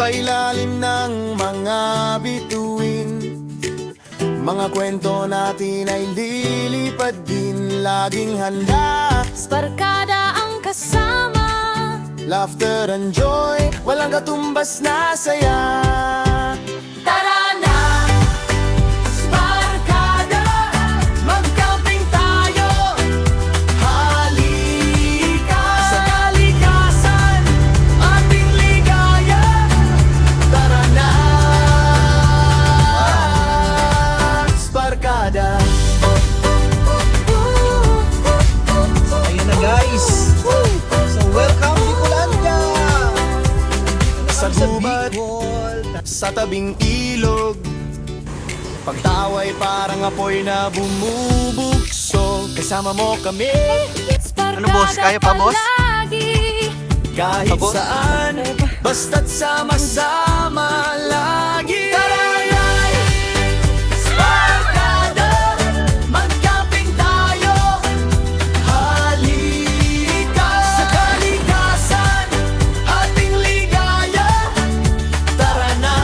Sa ilalim ng mga bituin, mga kwento natin ay lilipad din. Laging handa, Barkada ang kasama, laughter and joy, walang katumbas na saya. tara na, barkada, Mag-camping tayo, halika sa kalikasan, ating ligaya. Tara na, Barkada. Ayun na guys. So welcome Bicolandia. Sa gubat, Bicol. sa tabing ilog, pagtawa'y parang apoy na bumubugso. Kasama mo kami, Ano, boss? Kaya pa, boss? palagi. kahit Abo? saan, basta't sama-sama lagi. Tara na, Barkada, mag-camping tayo, halika sa kalikasan, ating ligaya. Tara na,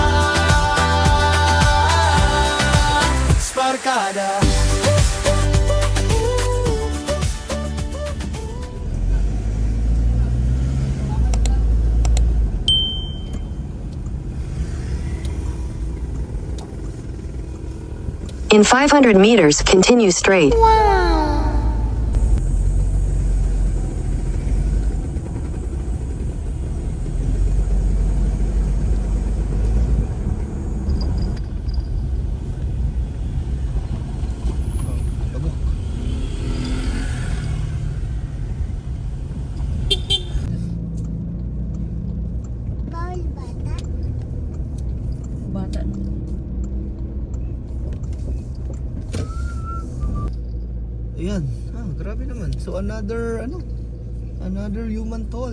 Barkada. In 500 meters, continue straight. Bata. Ayan. Grabe naman. So another human toll.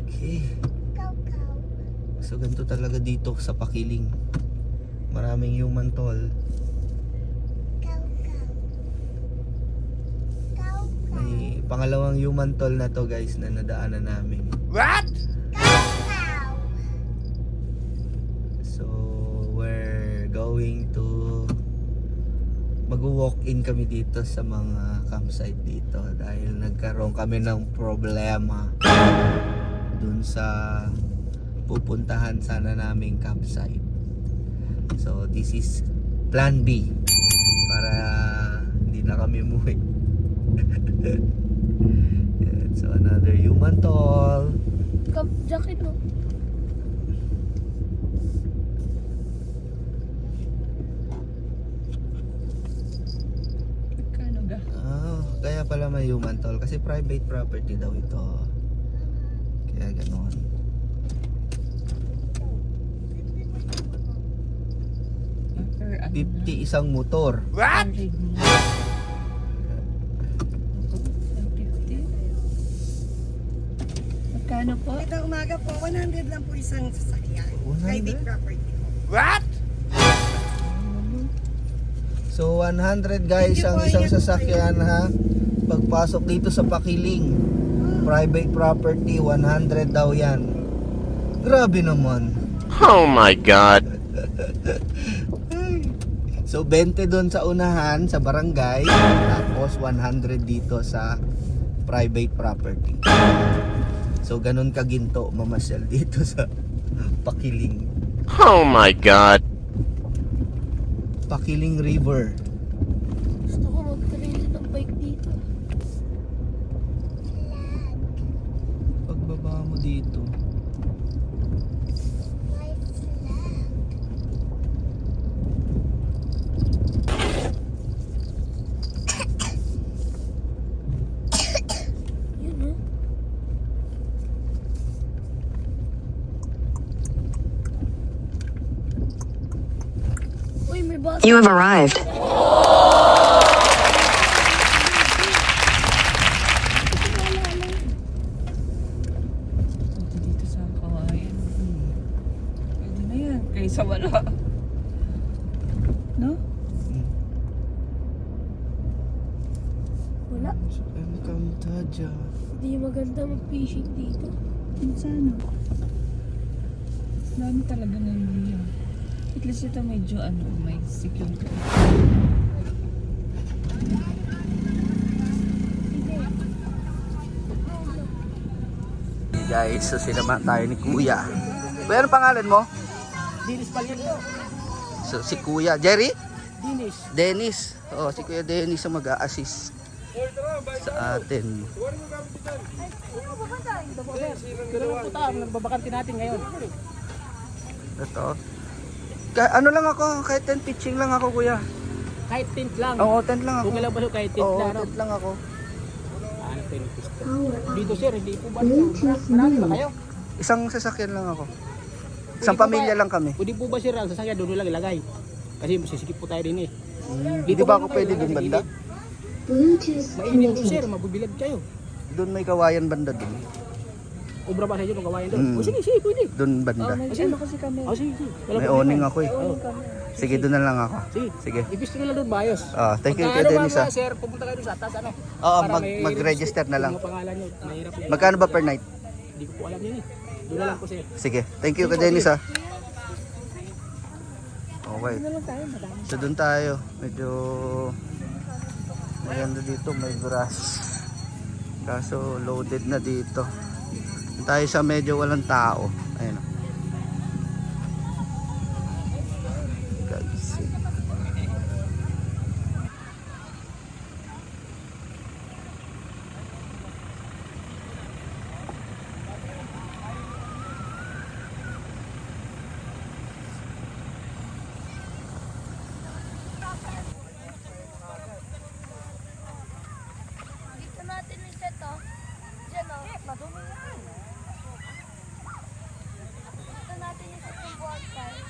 Okay. So ganito talaga dito sa Pakiling. Maraming human toll. May pangalawang human toll na to guys na nadaanan namin. What? So we're going to mag-walk-in kami dito sa mga campsite dito dahil nagkaroon kami ng problema dun sa pupuntahan sana naming campsite. So this is plan B para hindi na kami umuwi. Yan, so another human toll. Jacket mo. Kaya pala may human toll kasi private property daw ito. Kaya ganoon. Per 50 isang motor. What? Magkano po? Ito umaga po, 100 lang po isang sasakyan. 100? Private property po. What? So 100 guys Thank you ang po, isang ingat po sasakyan ha. Pagpasok dito sa Pakiling, private property 100 daw yan. Grabe naman. Oh my God. So 20 doon sa unahan sa barangay, tapos 100 dito sa private property. So ganun kaginto mamasyal dito sa Pakiling. Oh my God. Pakiling River. Gusto ko mag-trail ng bike dito. Pagbaba mo dito. Yun, Uy, may bata. You have arrived. Dito sa kawayan. Pwede na yan. Kaysa wala. No? Wala. Welcome Taja. Hindi maganda mag-fishing dito. Yung sa ano? Dami talaga na yun. At least ito medyo ano, may security. Guys, so sinama tayo ni Kuya. Kuya, ano pangalan mo? Dinis Palito. So, si Kuya. Jerry? Dinis. Dennis. Oh, si Kuya Dennis ang mag-a-assist sa atin. Pero lang po tayo, nagbabakante natin ngayon. Ito. Ano lang ako, kahit 10 pitching lang ako, Kuya. Kahit tint lang. Oo, 10 lang ako. Okay lang ba siya kahit tint Oo, lang? 10 lang ako. Ah, tint. Dito sir, hindi po ba? Marami ba kayo? Isang sasakyan lang ako. Isang pamilya lang kami. Pwede po ba sir ang sasakyan doon lang ilagay? Kasi sisikip po tayo din eh. Hindi ba ako pwede dun banda? Mainit po sir, mabubilad kayo. Doon may kawayan banda dun. Ubra ba sa inyo ng kawayan doon? Mm. O sige, sige, pwede. Doon banda. May ano kasi kami. O sige, sige. Wala May problema. awning ako eh. Oo. Sige, doon na lang ako. Sige. Sige. Ipisto nyo lang doon maayos. Ah, thank you Pagka kay ano Dennis ba, ah. sir, pupunta kayo doon sa atas, ano? Oo, Para may mag-register na lang. Yung mga pangalan nyo, mahirap yun. Magkano ba per night? Hindi ko po alam yun eh. Doon na lang po sir. Sige, thank you kay Dennis ah. Okay. So doon tayo. Medyo maganda dito, may grass. Kaso loaded na dito. Doon tayo sa medyo walang tao. Ayun oh. Kasi Dito natin reset oh. Diyan oh. Madumi yan. Dito natin reset yung buwan tayo.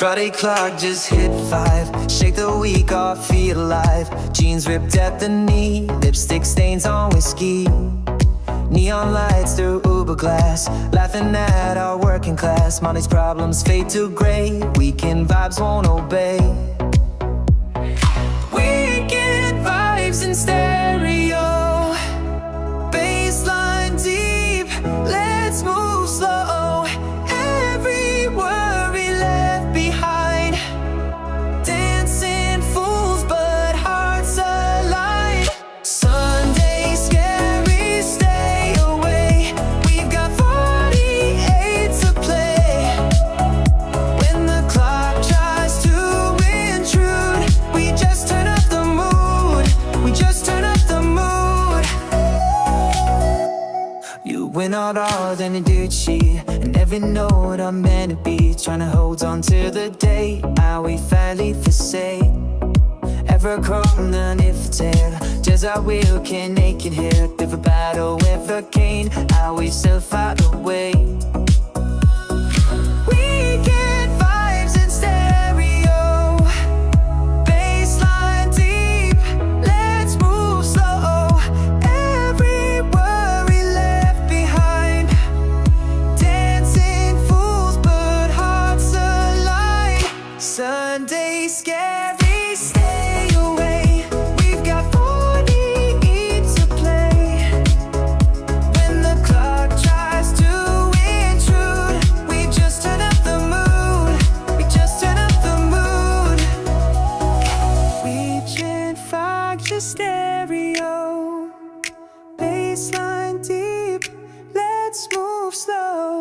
Friday clock just hit 5. Shake the week off, feel alive. Jeans ripped at the knee, lipstick stains on whiskey. Neon lights through Uber glass, laughing at our working class. Money's problems fade to gray, weekend vibes won't obey. Weekend vibes in stereo, baseline deep, let's move slow. Every worry left behind, dancing fools but hearts aligned. Sunday scary, stay away. We've got 48 to play. When the clock tries to intrude, we just turn up the mood. We just turn up the mood. You went out all in a dirt sheet, and every note I'm meant to be. Trying to hold on to the day, how we finally forsake. Ever crawling if tail, just our will can naked here. If a battle ever came, how we still fight away. Weekend vibes in stereo, baseline deep, let's move slow. Every worry left behind, dancing fools but hearts aligned. Sunday scary, stay away. We've got 48 to play. When the clock tries to intrude, we just turn up the mood. We just turn up the mood. Weekend fog, just stereo, baseline deep, let's move slow.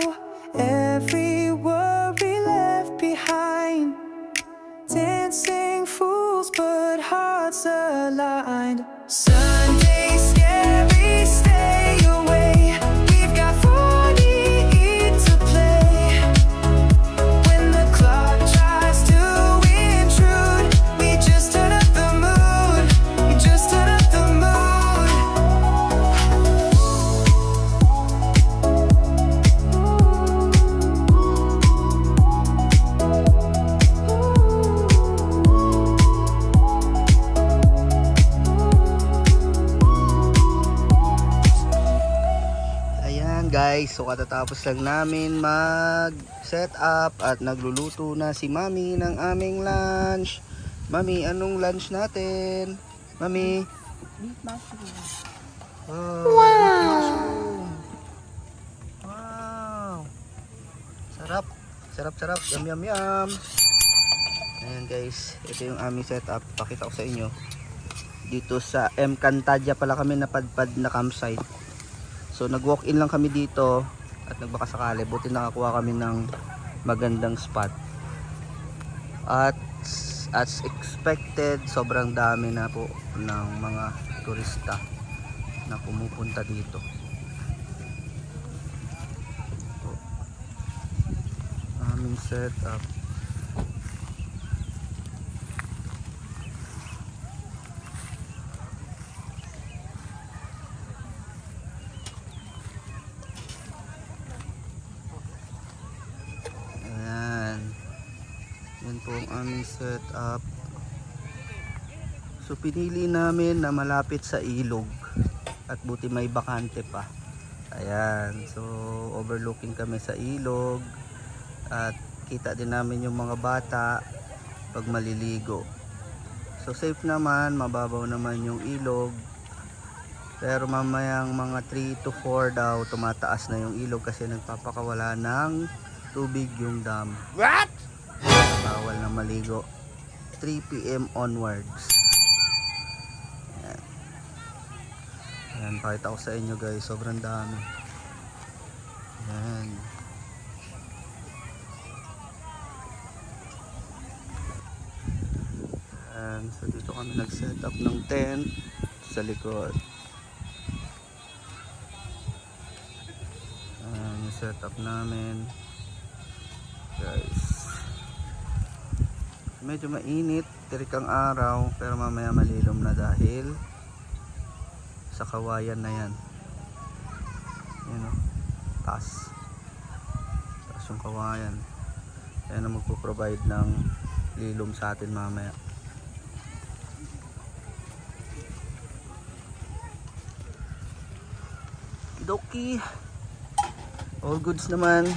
Every worry left behind, dancing fools but hearts aligned. Sunday scary, stay away. We've got 48 to play. When the clock tries to intrude, we just turn up the mood. We just turn up the mood. Ayan guys, so katatapos lang namin mag set up at nagluluto na si Mami ng aming lunch. Mami, anong lunch natin? Mami? Beef mushroom. Oh, wow! Wow! Sarap! Sarap, sarap! Yum, yum, yum! Ayan guys, ito yung aming setup. Pakita ko sa inyo. Dito sa M. Cantadia pala kami napadpad na campsite. So nag-walk in lang kami dito at nagbaka sakali. Buti nakakuha kami ng magandang spot. At as expected, sobrang dami na po ng mga turista na pumupunta dito. So, aming setup. Yan po ang aming setup. So pinili namin na malapit sa ilog at buti may bakante pa. Ayan, so overlooking kami sa ilog at kita din namin yung mga bata pag maliligo. So safe naman, mababaw naman yung ilog. Pero mamayang mga 3 to 4 daw tumataas na yung ilog kasi nagpapakawala ng tubig yung dam. What? Bawal na maligo 3 PM onwards. Ayan. Ayan, pakita ko sa inyo guys, sobrang dami. Ayan. Ayan, so dito kami nag-set up ng tent sa likod. Ayan yung setup namin guys. Medyo mainit, tirik ang araw, pero mamaya malilom na dahil sa kawayan na yan. Yan o, taas yung kawayan. Ayan ang magpo-provide ng lilom sa atin mamaya. Doki. All goods naman.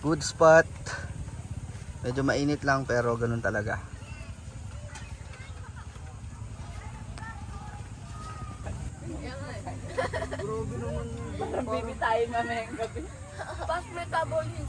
Good spot. Medyo mainit lang pero ganun talaga. Parang bibitayin mamayang gabi. Pas may tabol yun.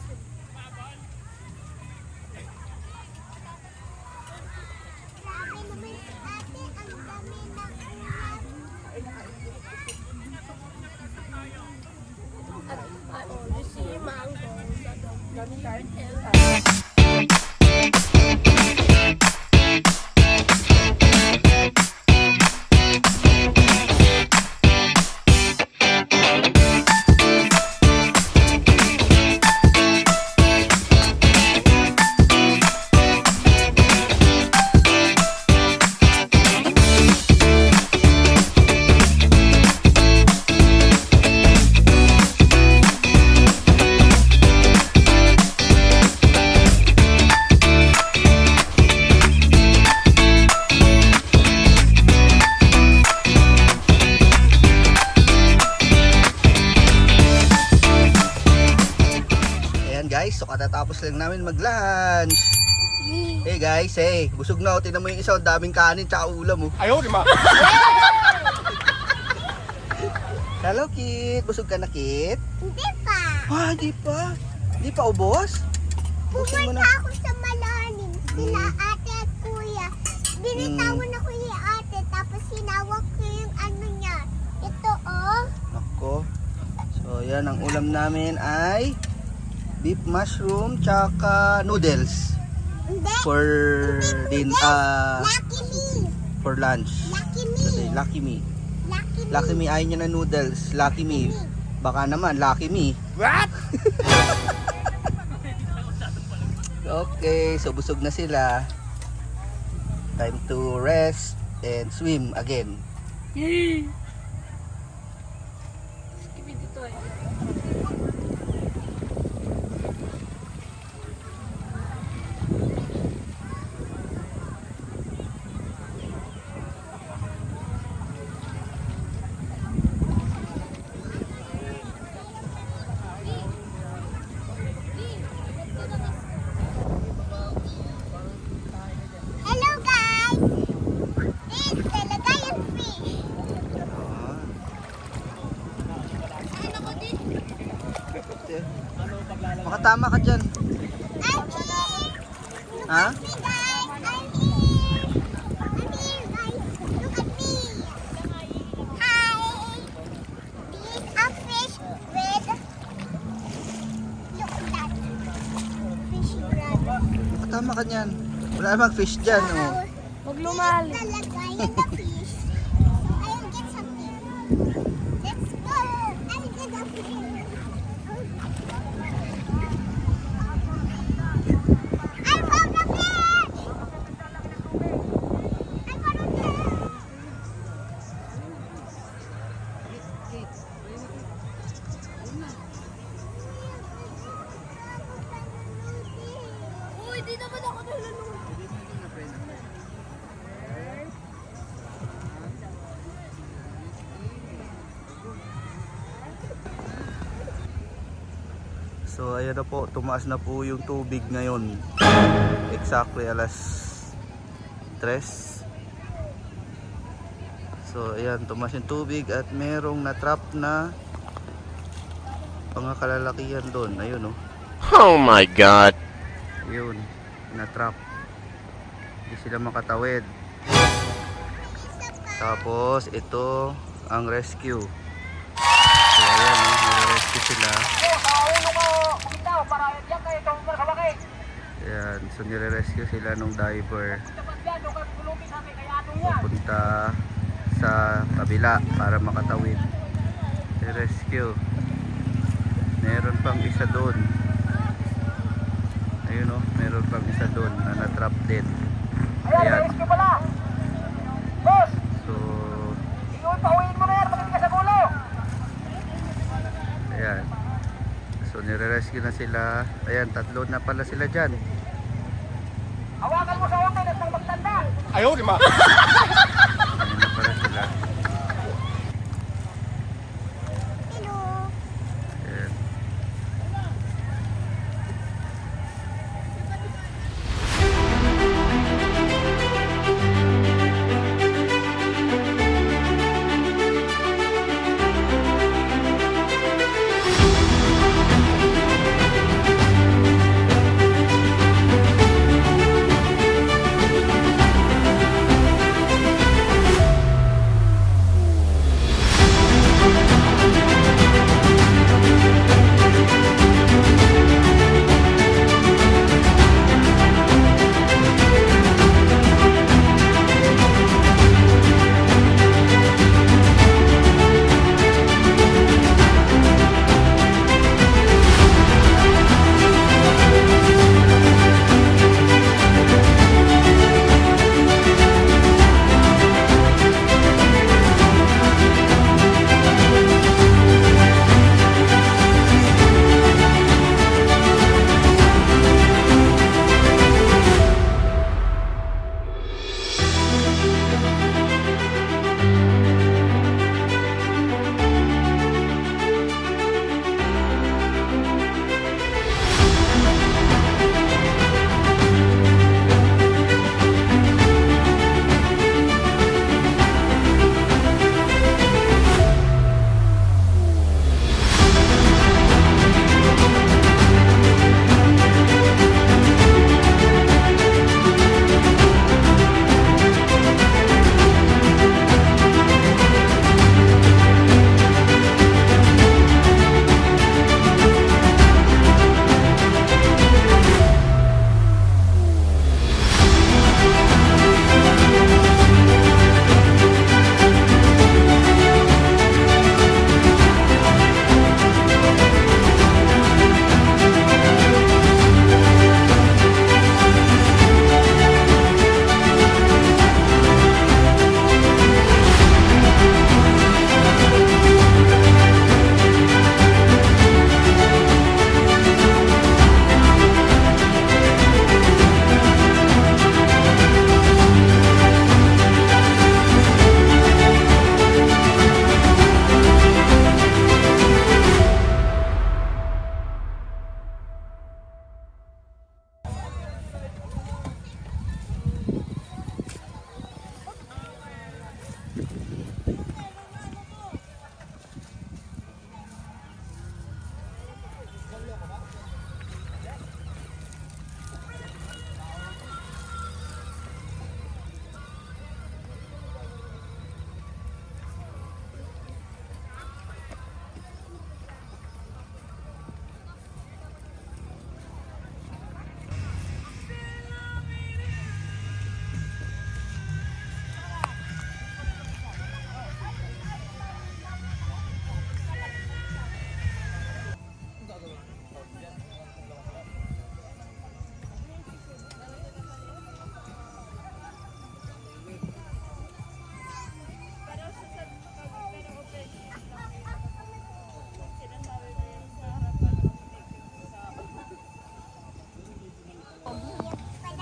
Ayan guys, so katatapos lang namin mag-lunch. Hey guys, hey, busog na ako. Tingnan mo yung isa, daming kanin tsaka ulam oh. Ayaw, di ma. Hello Kit, busog ka na Kit? Hindi pa. Ah, di pa. Di pa ubos? Busin mo na. Pumunta ako sa malalim. Sila ate at kuya. Binitawan ako ni ate. Tapos sinawag ko yung ano niya. Ito oh. Nako. So yan, ang ulam namin ay beef mushroom tsaka noodles Hindi. for Lucky me. for lunch. Lucky me. Today, lucky me. Lucky me. Lucky me, ayaw niya na noodles. Lucky me. Baka naman, lucky me. What? Okay, so busog na sila. Time to rest and swim again. Dito eh. Hello guys. This is talaga yung fish. Ano ko din? Makatama ka dyan. I'm here. Ha? Look at me guys. I'm here. I'm here guys. Look at me. Hi. This is a fish with. Look at that. Fish rod. Makatama ka dyan. Wala namang fish dyan. Oh. Huwag lumalim. Talaga yan na fish. So I'll get something. Let's go. I'll get a fish. I found a fish. I found a fish. Uy, di naman ako nalulunod. So ayan na po, tumaas na po yung tubig ngayon. Exactly alas 3. So ayan, tumaas yung tubig at merong na-trap na mga kalalakihan doon. Ayun oh. Oh my God. Ayun, na-trap. Hindi sila makatawid. Tapos ito ang rescue. So ayan, nire-rescue sila. Ayan, so nire-rescue sila nung diver. Papunta sa kabila para makatawid. Nire-rescue. Meron pang isa doon. Ayun oh, meron pang isa doon na na-trap din. Ayan. So ayan. So nire-rescue Magsige na sila. Ayan, tatlo na pala sila dyan. Ayaw, lima. Ayan na pala sila. Hello. Ayan.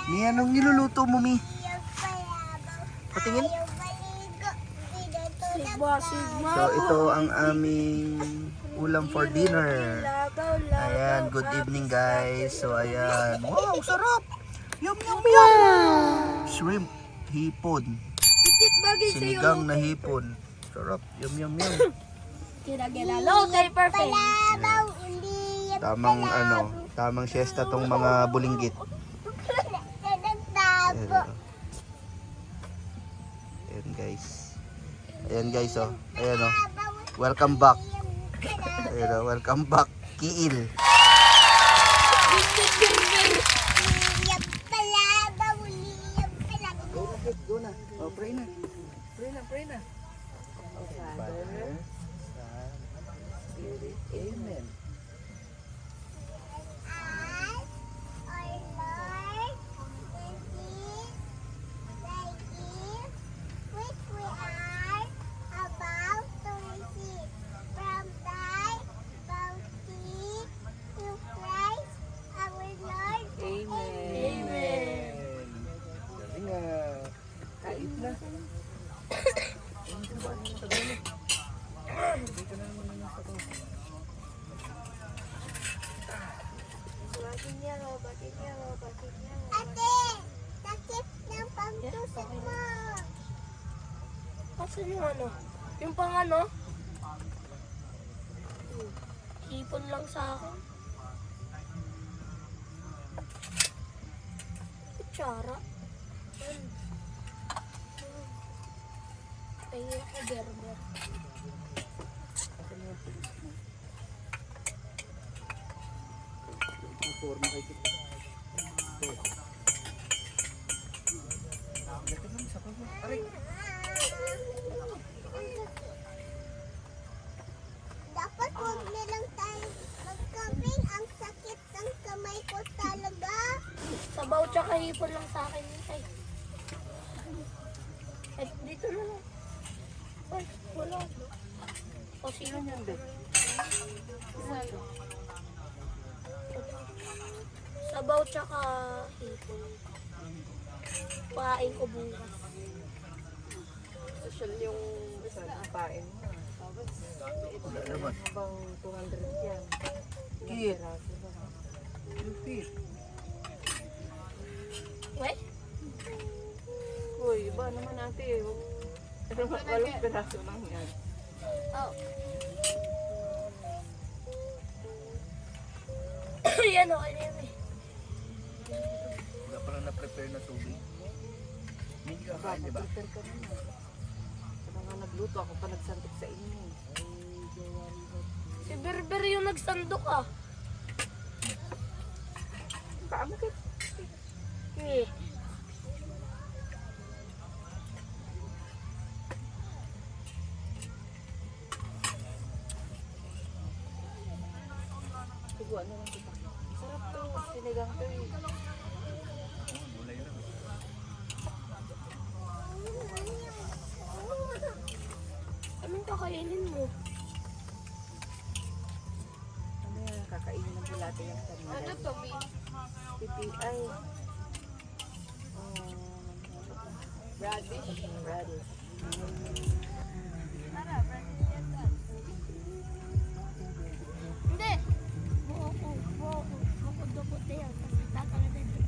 Mi, anong niluluto mo, Mi? Patingin. Sigma, sigma. So, ito ang aming ulam for dinner. Labaw, labaw. Ayan, good evening guys. So, ayan. Wow, sarap! Yum, yum, yum! Shrimp, hipon. Tikit bagay sa'yo. Sinigang na hipon. Sarap, yum, yum, yum. Kinagila. Local perfect. Labaw, uli. Tamang tamang siesta tong mga bulinggit. Nagtabo. Ayan guys. Ayan guys, oh. Ayan, oh. Welcome back. Ayan, oh. Welcome back. Kiil. Liyap pala, bawliyap pala. Go na. Oh, pray na. Pray na, pray na. Oh, Father, Son, Spirit. Amen. Our Lord, and He, thy gift, which we are about to receive from thy bounty to Ate, sakit ng pangtusok mo. Asan yung ano? Yung pang ano? Hipon lang sa akin. Kutsara. Ay, ako berber. Ang forma kay kita. Dapat huwag na lang tayo magkabing. Ang sakit ng kamay ko talaga. Sabaw tsaka hipon lang sa akin. Ay. Ay, dito na lang. Ay, wala. O, sino niyan, be? Sabaw tsaka hipon. Pahain ko bukas. Social yung pain mo. Wala naman. Habang 200 yan. Kit. Fit. Wait. Uy, iba naman ate. Pero 8 piraso lang yan. Oh. Yan o, ano yan eh. Wala palang na-prepare na tubig. Hindi ka kain, di ba? Prepare ka naman. Kaya nga nagluto ako pa nagsantok sa inyo. Si Berber yung nagsandok ah. Paano ka? Eh. Tiguan na lang kita. Sarap to. Sinigang to eh. Anong kakainin mo? Ano yan? Kakainin ng bulate yung kanina. Ano to, B? Pipi ay. Radish. Radish. Hindi. Bukod-bukod na yan. Kasi tatalagan ito.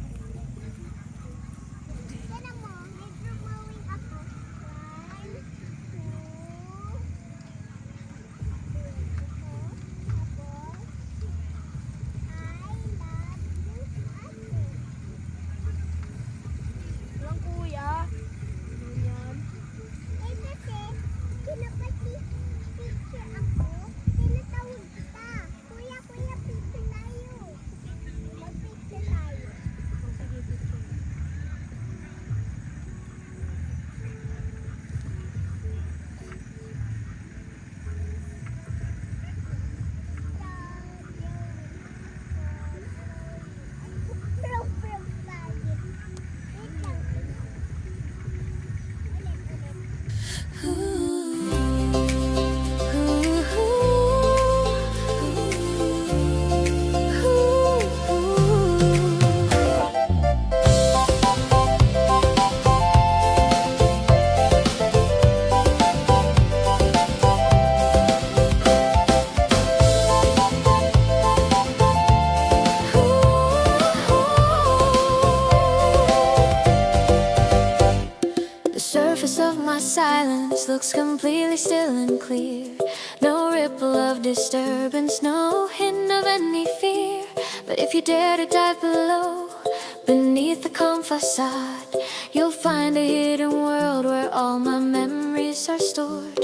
Tignan mo, may drawing ako. 1, 2, 3, 4. I love you, ate. Walang kuya. Ano yan? Eh kasi, pinapati-picture ako. Tinatawag kita. Kuya, kuya, picture tayo. Mag-picture tayo. Sige, picture. Pro lagi. Wait lang. Ulit, ulit. The surface of my silence looks completely still and clear. No ripple of disturbance, no hint of any fear. But if you dare to dive below, beneath the calm facade, you'll find a hidden world where all my memories are stored.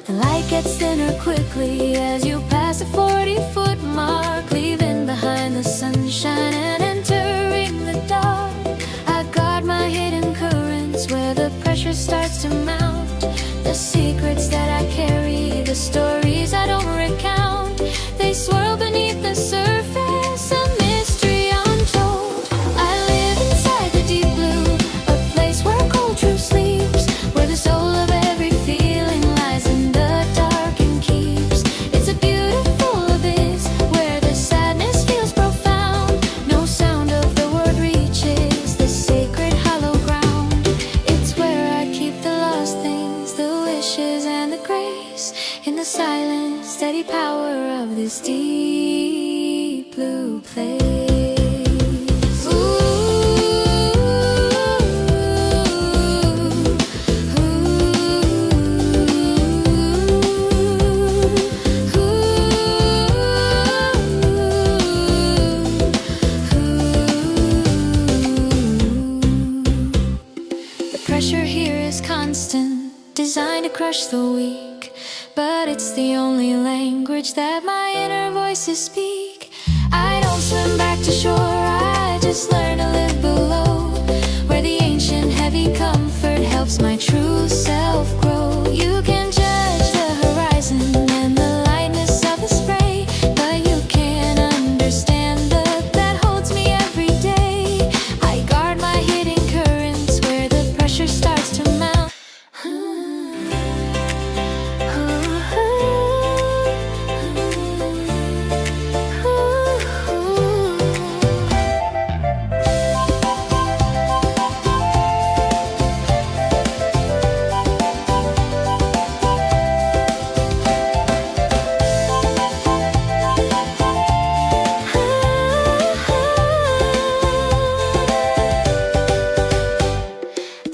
The light gets thinner quickly as you pass the 40-foot mark, leaving behind the sunshine and entering the dark. I guard my hidden currents where the pressure starts to mount. The secrets that I carry, the stories I don't recount, they swirl beneath the surface, a mystery untold. I live inside the deep blue, a place where cold truth sleeps, where the soul of every feeling lies in the dark and keeps. It's a beautiful abyss where the sadness feels profound. No sound of the word reaches the sacred hollow ground. It's where I keep the light in the silent, steady power of this deep blue place. The pressure here is constant, designed to crush the weak. But it's the only language that my inner voices speak. I don't swim back to shore, I just learn to live below, where the ancient heavy comfort helps my true self grow. You can judge the horizon and the lightness of the spray, but you can't understand the that holds me every day. I guard my hidden currents where the pressure starts to mount.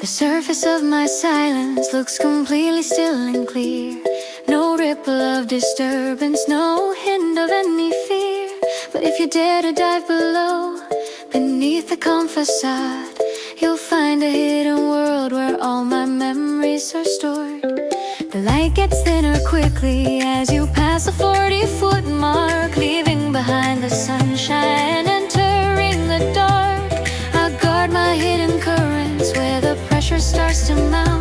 The surface of my silence looks completely still and clear. No ripple of disturbance, no hint of any fear. But if you dare to dive below, beneath the calm facade, you'll find a hidden world where all my memories are stored. The light gets thinner quickly as you pass a 40-foot mark, leaving behind the sunshine, entering the dark. I guard my hidden currents where the pressure starts to mount.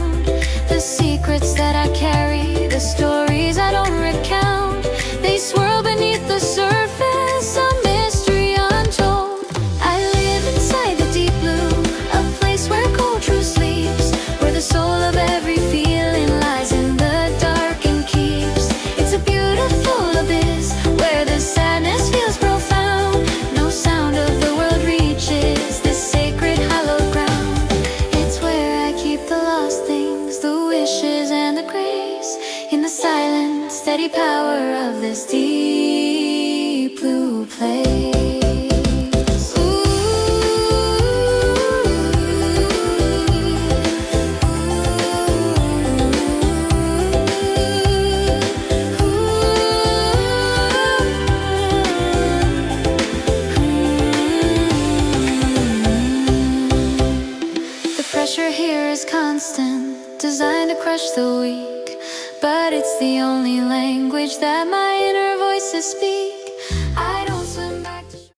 The secrets that I carry, the stories I don't recount, they swirl beneath the surface, a mystery untold. I live inside the deep blue, a place where cold truth sleeps, where the soul of every feeling lies in the dark and keeps. It's a beautiful abyss where the sadness feels profound. No sound of the world reaches this sacred hallowed ground. It's where I keep the lost things, the wishes and the grace, in the silent, steady power of this deep blue place. The pressure here is constant, designed to crush the weak. But it's the only language that my inner voices speak.